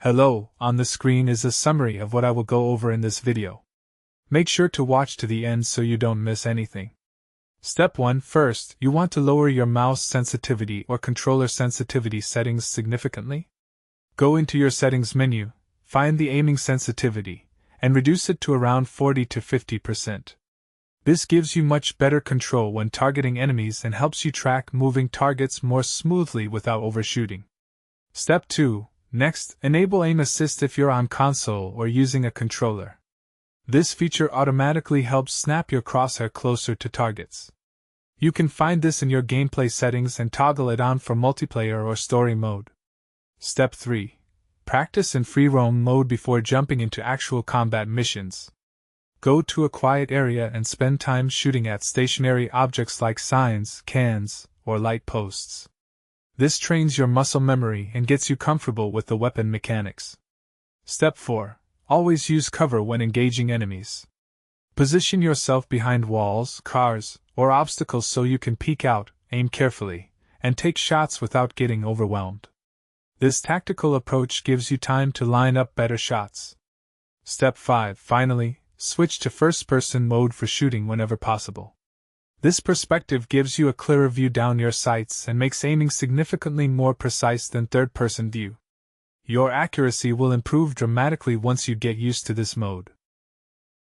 Hello, on the screen is a summary of what I will go over in this video. Make sure to watch to the end so you don't miss anything. Step 1. First, you want to lower your mouse sensitivity or controller sensitivity settings significantly. Go into your settings menu, find the aiming sensitivity, and reduce it to around 40 to 50%. This gives you much better control when targeting enemies and helps you track moving targets more smoothly without overshooting. Step 2. Next, enable Aim Assist if you're on console or using a controller. This feature automatically helps snap your crosshair closer to targets. You can find this in your gameplay settings and toggle it on for multiplayer or story mode. Step 3. Practice in free roam mode before jumping into actual combat missions. Go to a quiet area and spend time shooting at stationary objects like signs, cans, or light posts. This trains your muscle memory and gets you comfortable with the weapon mechanics. Step 4. Always use cover when engaging enemies. Position yourself behind walls, cars, or obstacles so you can peek out, aim carefully, and take shots without getting overwhelmed. This tactical approach gives you time to line up better shots. Step 5. Finally, switch to first-person mode for shooting whenever possible. This perspective gives you a clearer view down your sights and makes aiming significantly more precise than third-person view. Your accuracy will improve dramatically once you get used to this mode.